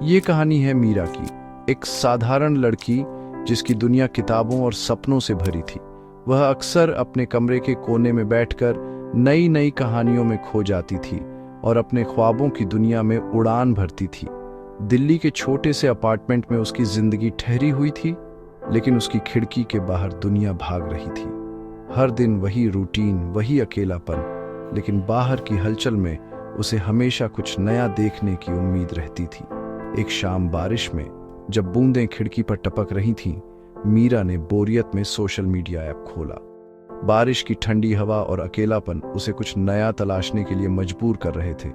ये कहानी है मीरा की, एक साधारण लड़की जिसकी दुनिया किताबों और सपनों से भरी थी। वह अक्सर अपने कमरे के कोने में बैठकर नई नई कहानियों में खो जाती थी और अपने ख्वाबों की दुनिया में उड़ान भरती थी। दिल्ली के छोटे से अपार्टमेंट में उसकी जिंदगी ठहरी हुई थी, लेकिन उसकी खिड़की के बाहर दुनिया भाग रही थी। हर दिन वही रूटीन, वही अकेलापन, लेकिन बाहर की हलचल में उसे हमेशा कुछ नया देखने की उम्मीद रहती थी। एक शाम बारिश में जब बूंदें खिड़की पर टपक रही थीं, मीरा ने बोरियत में सोशल मीडिया ऐप खोला। बारिश की ठंडी हवा और अकेलापन उसे कुछ नया तलाशने के लिए मजबूर कर रहे थे।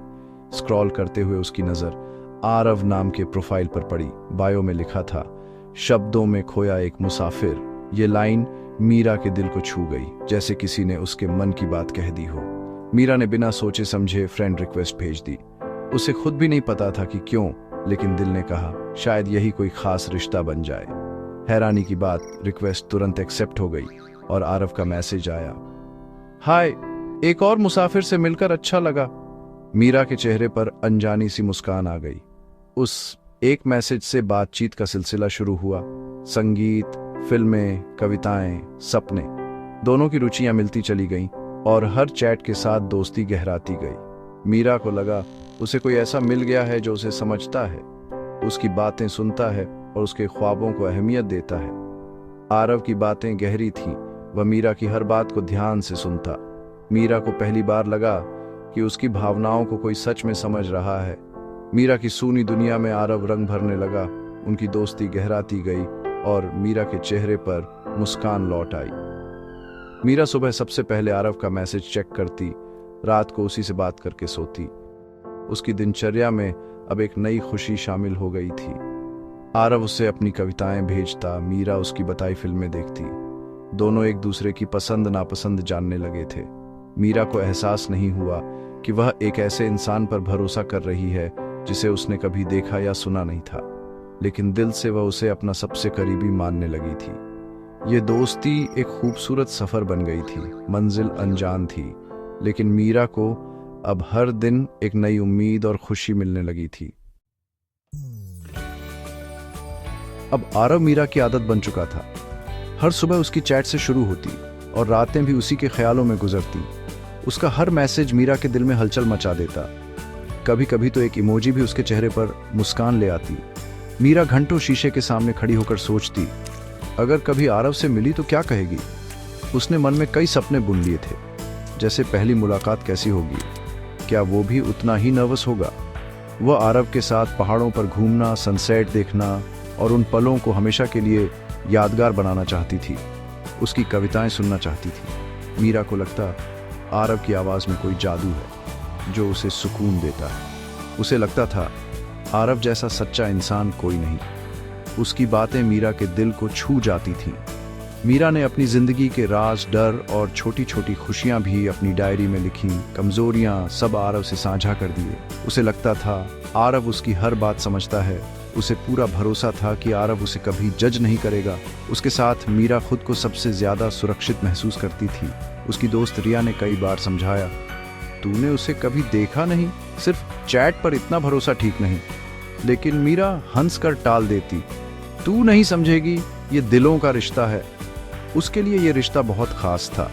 स्क्रॉल करते हुए उसकी नज़र आरव नाम के प्रोफाइल पर पड़ी। बायो में लिखा था, शब्दों में खोया एक मुसाफिर। ये लाइन मीरा के दिल को छू गई, जैसे किसी ने उसके मन की बात कह दी हो। मीरा ने बिना सोचे समझे फ्रेंड रिक्वेस्ट भेज दी। उसे खुद भी नहीं पता था कि क्यों, लेकिन दिल ने कहा शायद यही कोई खास रिश्ता बन जाए। हैरानी की बात, रिक्वेस्ट तुरंत एक्सेप्ट हो गई और आरव का मैसेज आया, हाय, एक और मुसाफिर से मिलकर अच्छा लगा। मीरा के चेहरे पर अनजानी सी मुस्कान आ गई। उस एक मैसेज से बातचीत का सिलसिला शुरू हुआ। संगीत, फिल्में, कविताएं, सपने, दोनों की रुचियां मिलती चली गईं और हर चैट के साथ दोस्ती गहराती गई। मीरा को लगा उसे कोई ऐसा मिल गया है जो उसे समझता है, उसकी बातें सुनता है और उसके ख्वाबों को अहमियत देता है। आरव की बातें गहरी थीं, वह मीरा की हर बात को ध्यान से सुनता। मीरा को पहली बार लगा कि उसकी भावनाओं को कोई सच में समझ रहा है। मीरा की सूनी दुनिया में आरव रंग भरने लगा। उनकी दोस्ती गहराती गई और मीरा के चेहरे पर मुस्कान लौट आई। मीरा सुबह सबसे पहले आरव का मैसेज चेक करती, रात को उसी से बात करके सोती। उसकी दिनचर्या में अब एक नई खुशी शामिल हो गई थी। आरव उसे अपनी कविताएं भेजता, मीरा उसकी बताई फिल्में देखती। दोनों एक दूसरे की पसंद नापसंद जानने लगे थे। मीरा को एहसास नहीं हुआ कि वह एक ऐसे इंसान पर भरोसा कर रही है जिसे उसने कभी देखा या सुना नहीं था, लेकिन दिल से वह उसे अपना सबसे करीबी मानने लगी थी। ये दोस्ती एक खूबसूरत सफर बन गई थी। मंजिल अनजान थी, लेकिन मीरा को अब हर दिन एक नई उम्मीद और खुशी मिलने लगी थी। अब आरव मीरा की आदत बन चुका था। हर सुबह उसकी चैट से शुरू होती और रातें भी उसी के ख्यालों में गुजरती। उसका हर मैसेज मीरा के दिल में हलचल मचा देता। कभी कभी तो एक इमोजी भी उसके चेहरे पर मुस्कान ले आती। मीरा घंटों शीशे के सामने खड़ी होकर सोचती, अगर कभी आरव से मिली तो क्या कहेगी। उसने मन में कई सपने बुन लिए थे, जैसे पहली मुलाकात कैसी होगी, क्या वो भी उतना ही नर्वस होगा। वह आरव के साथ पहाड़ों पर घूमना, सनसेट देखना और उन पलों को हमेशा के लिए यादगार बनाना चाहती थी। उसकी कविताएं सुनना चाहती थी। मीरा को लगता आरव की आवाज़ में कोई जादू है जो उसे सुकून देता है। उसे लगता था आरव जैसा सच्चा इंसान कोई नहीं। उसकी बातें मीरा के दिल को छू जाती थीं। मीरा ने अपनी जिंदगी के राज, डर और छोटी छोटी खुशियां भी अपनी डायरी में लिखी। कमजोरियां सब आरव से साझा कर दिए। उसे लगता था आरव उसकी हर बात समझता है। उसे पूरा भरोसा था कि आरव उसे कभी जज नहीं करेगा। उसके साथ मीरा खुद को सबसे ज्यादा सुरक्षित महसूस करती थी। उसकी दोस्त रिया ने कई बार समझाया, तूने उसे कभी देखा नहीं, सिर्फ चैट पर इतना भरोसा ठीक नहीं। लेकिन मीरा हंस कर टाल देती, तू नहीं समझेगी, ये दिलों का रिश्ता है। उसके लिए ये रिश्ता बहुत खास था।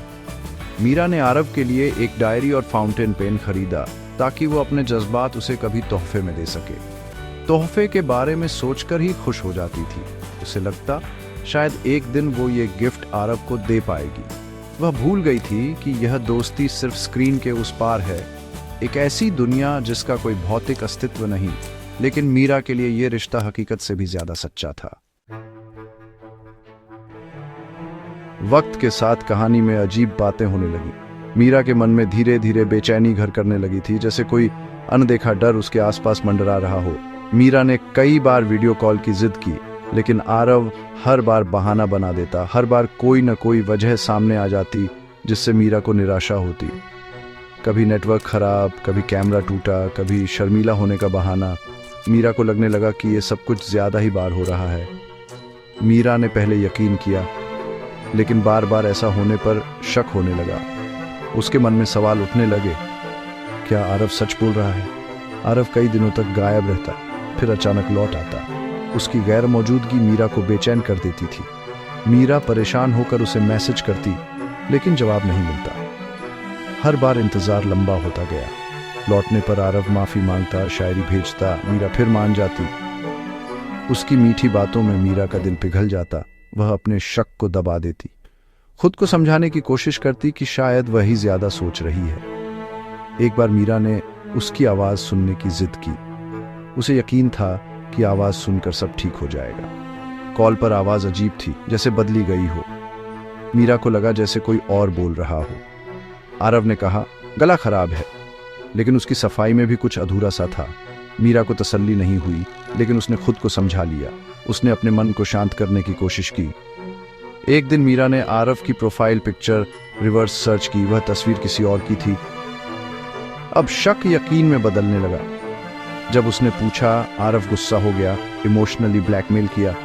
मीरा ने आरव के लिए एक डायरी और फाउंटेन पेन खरीदा ताकि वो अपने जज्बात उसे कभी तोहफे में दे सके। तोहफे के बारे में सोचकर ही खुश हो जाती थी। उसे लगता शायद एक दिन वो ये गिफ्ट आरव को दे पाएगी। वह भूल गई थी कि यह दोस्ती सिर्फ स्क्रीन के उस पार है, एक ऐसी दुनिया जिसका कोई भौतिक अस्तित्व नहीं। लेकिन मीरा के लिए यह रिश्ता हकीकत से भी ज्यादा सच्चा था। वक्त के साथ कहानी में अजीब बातें होने लगी। मीरा के मन में धीरे धीरे बेचैनी घर करने लगी थी, जैसे कोई अनदेखा डर उसके आसपास मंडरा रहा हो। मीरा ने कई बार वीडियो कॉल की जिद की, लेकिन आरव हर बार बहाना बना देता। हर बार कोई न कोई वजह सामने आ जाती जिससे मीरा को निराशा होती। कभी नेटवर्क खराब, कभी कैमरा टूटा, कभी शर्मीला होने का बहाना। मीरा को लगने लगा कि ये सब कुछ ज्यादा ही बार हो रहा है। मीरा ने पहले यकीन किया, लेकिन बार बार ऐसा होने पर शक होने लगा। उसके मन में सवाल उठने लगे, क्या आरव सच बोल रहा है? आरव कई दिनों तक गायब रहता, फिर अचानक लौट आता। उसकी गैर मौजूदगी मीरा को बेचैन कर देती थी। मीरा परेशान होकर उसे मैसेज करती, लेकिन जवाब नहीं मिलता। हर बार इंतजार लंबा होता गया। लौटने पर आरव माफी मांगता, शायरी भेजता, मीरा फिर मान जाती। उसकी मीठी बातों में मीरा का दिल पिघल जाता। वह अपने शक को दबा देती, खुद को समझाने की कोशिश करती कि शायद वही ज्यादा सोच रही है। एक बार मीरा ने उसकी आवाज सुनने की जिद की। उसे यकीन था कि आवाज सुनकर सब ठीक हो जाएगा। कॉल पर आवाज अजीब थी, जैसे बदली गई हो। मीरा को लगा जैसे कोई और बोल रहा हो। आरव ने कहा, गला खराब है, लेकिन उसकी सफाई में भी कुछ अधूरा सा था। मीरा को तसल्ली नहीं हुई, लेकिन उसने खुद को समझा लिया। उसने अपने मन को शांत करने की कोशिश की। एक दिन मीरा ने आरव की प्रोफाइल पिक्चर रिवर्स सर्च की। वह तस्वीर किसी और की थी। अब शक यकीन में बदलने लगा। जब उसने पूछा, आरव गुस्सा हो गया, इमोशनली ब्लैकमेल किया।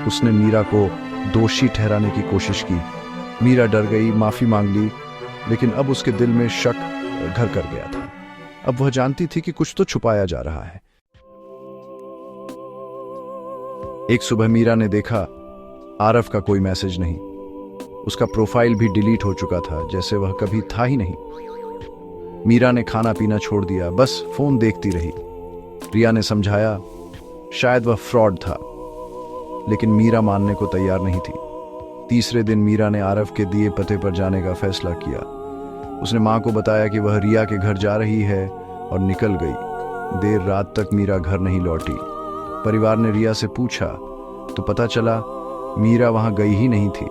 उसने मीरा को दोषी ठहराने की कोशिश की। मीरा डर गई, माफी मांग ली, लेकिन अब उसके दिल में शक घर कर गया था। अब वह जानती थी कि कुछ तो छुपाया जा रहा है। एक सुबह मीरा ने देखा, आरव का कोई मैसेज नहीं। उसका प्रोफाइल भी डिलीट हो चुका था, जैसे वह कभी था ही नहीं। मीरा ने खाना पीना छोड़ दिया, बस फोन देखती रही। रिया ने समझाया, शायद वह फ्रॉड था, लेकिन मीरा मानने को तैयार नहीं थी। तीसरे दिन मीरा ने आरव के दिए पते पर जाने का फैसला किया। उसने मां को बताया कि वह रिया के घर जा रही है और निकल गई। देर रात तक मीरा घर नहीं लौटी। परिवार ने रिया से पूछा तो पता चला मीरा वहां गई ही नहीं थी।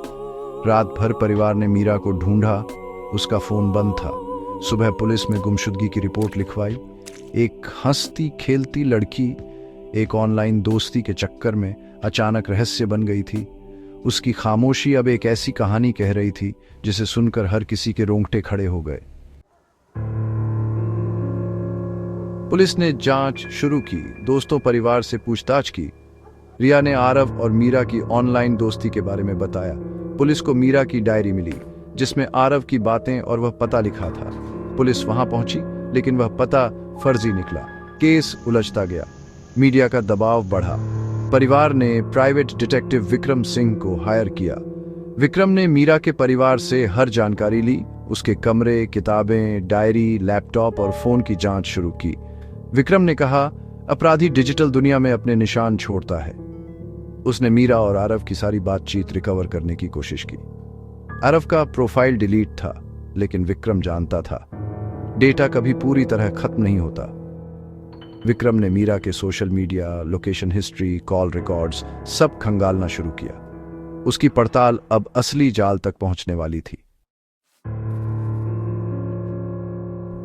रात भर परिवार ने मीरा को ढूंढा, उसका फोन बंद था। सुबह पुलिस में गुमशुदगी की रिपोर्ट लिखवाई। एक हंसती खेलती लड़की एक ऑनलाइन दोस्ती के चक्कर में अचानक रहस्य बन गई थी। उसकी खामोशी अब एक ऐसी कहानी कह रही थी जिसे सुनकर हर किसी के रोंगटे खड़े हो गए। पुलिस ने जांच शुरू की, दोस्तों परिवार से पूछताछ की। रिया ने आरव और मीरा की ऑनलाइन दोस्ती के बारे में बताया। पुलिस को मीरा की डायरी मिली, जिसमें आरव की बातें और वह पता लिखा था। पुलिस वहां पहुंची, लेकिन वह पता फर्जी निकला। केस उलझता गया। मीडिया का दबाव बढ़ा। परिवार ने प्राइवेट डिटेक्टिव विक्रम सिंह को हायर किया। विक्रम ने मीरा के परिवार से हर जानकारी ली। उसके कमरे, किताबें, डायरी, लैपटॉप और फोन की जांच शुरू की। विक्रम ने कहा, अपराधी डिजिटल दुनिया में अपने निशान छोड़ता है। उसने मीरा और आरव की सारी बातचीत रिकवर करने की कोशिश की। आरव का प्रोफाइल डिलीट था, लेकिन विक्रम जानता था डेटा कभी पूरी तरह खत्म नहीं होता। विक्रम ने मीरा के social media, location history, call records सब खंगालना शुरू किया। उसकी पड़ताल अब असली जाल तक पहुंचने वाली थी।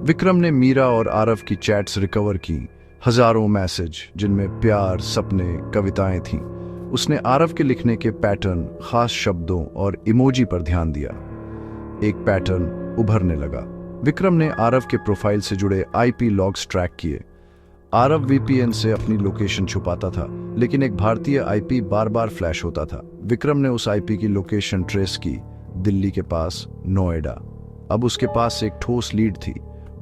विक्रम ने मीरा और आरव की चैट्स रिकवर की। हजारों मैसेज जिनमें प्यार, सपने, कविताएं थीं। उसने आरव के लिखने के पैटर्न, खास शब्दों और इमोजी पर ध्यान दिया। एक पैटर्न उभरने लगा। विक्रम ने आरव के प्रोफाइल से जुड़े आईपी लॉग्स ट्रैक किए। आरव वीपीएन से अपनी लोकेशन छुपाता था, लेकिन एक भारतीय आईपी बार बार फ्लैश होता था। विक्रम ने उस आईपी की लोकेशन ट्रेस की, दिल्ली के पास नोएडा। अब उसके पास एक ठोस लीड थी।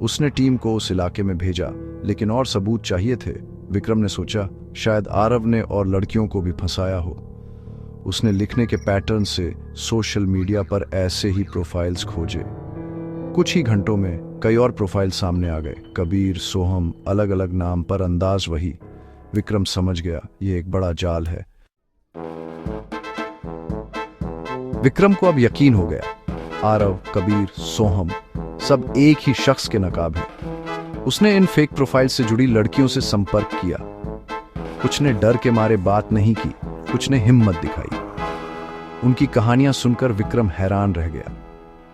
उसने टीम को उस इलाके में भेजा, लेकिन और सबूत चाहिए थे। विक्रम ने सोचा, शायद आरव ने और लड़कियों को भी फंसाया हो। उसने लिखने के पैटर्न से सोशल मीडिया पर ऐसे ही प्रोफाइल्स खोजे। कुछ ही घंटों में कई और प्रोफाइल सामने आ गए। कबीर, सोहम, अलग अलग नाम पर अंदाज वही। विक्रम समझ गया, ये एक बड़ा जाल है। विक्रम को अब यकीन हो गया, आरव, कबीर, सोहम सब एक ही शख्स के नकाब हैं। उसने इन फेक प्रोफाइल से जुड़ी लड़कियों से संपर्क किया। कुछ ने डर के मारे बात नहीं की, कुछ ने हिम्मत दिखाई। उनकी कहानियां सुनकर विक्रम हैरान रह गया।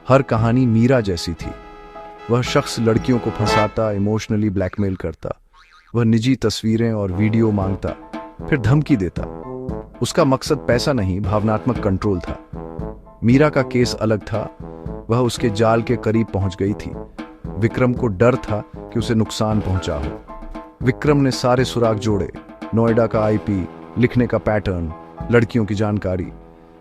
हर कहानी मीरा जैसी थी। वह शख्स लड़कियों को फंसाता, इमोशनली ब्लैकमेल करता। वह निजी तस्वीरें और वीडियो मांगता, फिर धमकी देता। उसका मकसद पैसा नहीं, भावनात्मक कंट्रोल था। मीरा का केस अलग था। वह उसके जाल के करीब पहुंच गई थी। विक्रम को डर था कि उसे नुकसान पहुंचा हो। विक्रम ने सारे सुराग जोड़े, नोएडा का आईपी, लिखने का पैटर्न, लड़कियों की जानकारी।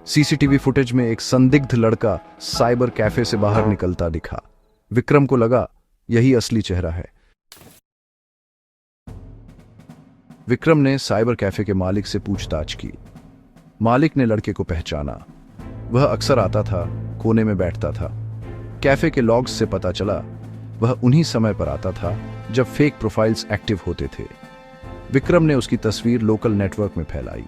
सीसीटीवी फुटेज में एक संदिग्ध लड़का साइबर कैफे से बाहर निकलता दिखा। विक्रम को लगा, यही असली चेहरा है। विक्रम ने साइबर कैफे के मालिक से पूछताछ की। मालिक ने लड़के को पहचाना। वह अक्सर आता था, कोने में बैठता था। कैफे के लॉग्स से पता चला वह उन्हीं समय पर आता था जब फेक प्रोफाइल्स एक्टिव होते थे। विक्रम ने उसकी तस्वीर लोकल नेटवर्क में फैलाई।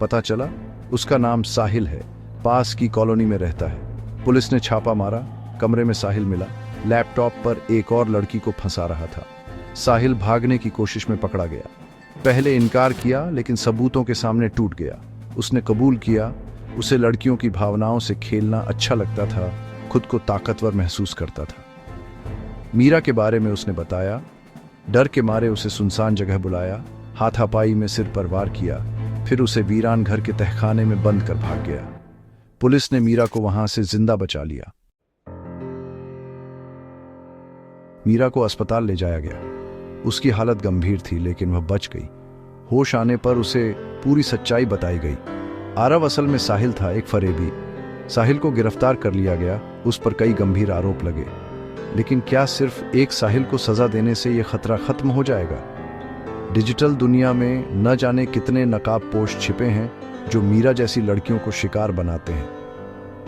पता चला उसका नाम साहिल है, पास की कॉलोनी में रहता है। पुलिस ने छापा मारा, कमरे में साहिल मिला। लैपटॉप पर एक और लड़की को फंसा रहा था। साहिल भागने की कोशिश में पकड़ा गया। पहले इनकार किया, लेकिन सबूतों के सामने टूट गया। उसने कबूल किया उसे लड़कियों की भावनाओं से खेलना अच्छा लगता था, खुद को ताकतवर महसूस करता था। मीरा के बारे में उसने बताया। डर के मारे उसे सुनसान जगह बुलाया, हाथापाई में सिर पर वार किया, फिर उसे वीरान घर के तहखाने में बंद कर भाग गया। पुलिस ने मीरा को वहां से जिंदा बचा लिया। मीरा को अस्पताल ले जाया गया। उसकी हालत गंभीर थी, लेकिन वह बच गई। होश आने पर उसे पूरी सच्चाई बताई गई। आरव असल में साहिल था, एक फरेबी। साहिल को गिरफ्तार कर लिया गया। उस पर कई गंभीर आरोप लगे। लेकिन क्या सिर्फ एक साहिल को सजा देने से यह खतरा खत्म हो जाएगा? डिजिटल दुनिया में न जाने कितने नकाबपोश छिपे हैं जो मीरा जैसी लड़कियों को शिकार बनाते हैं।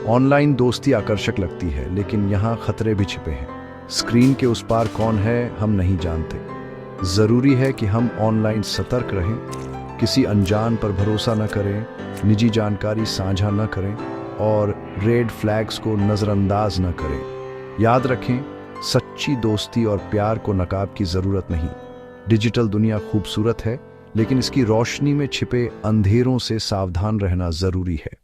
ऑनलाइन दोस्ती आकर्षक लगती है, लेकिन यहाँ खतरे भी छिपे हैं। स्क्रीन के उस पार कौन है हम नहीं जानते। जरूरी है कि हम ऑनलाइन सतर्क रहें, किसी अनजान पर भरोसा न करें, निजी जानकारी साझा न करें और रेड फ्लैग्स को नज़रअंदाज न करें। याद रखें, सच्ची दोस्ती और प्यार को नकाब की ज़रूरत नहीं। डिजिटल दुनिया खूबसूरत है, लेकिन इसकी रोशनी में छिपे अंधेरों से सावधान रहना ज़रूरी है।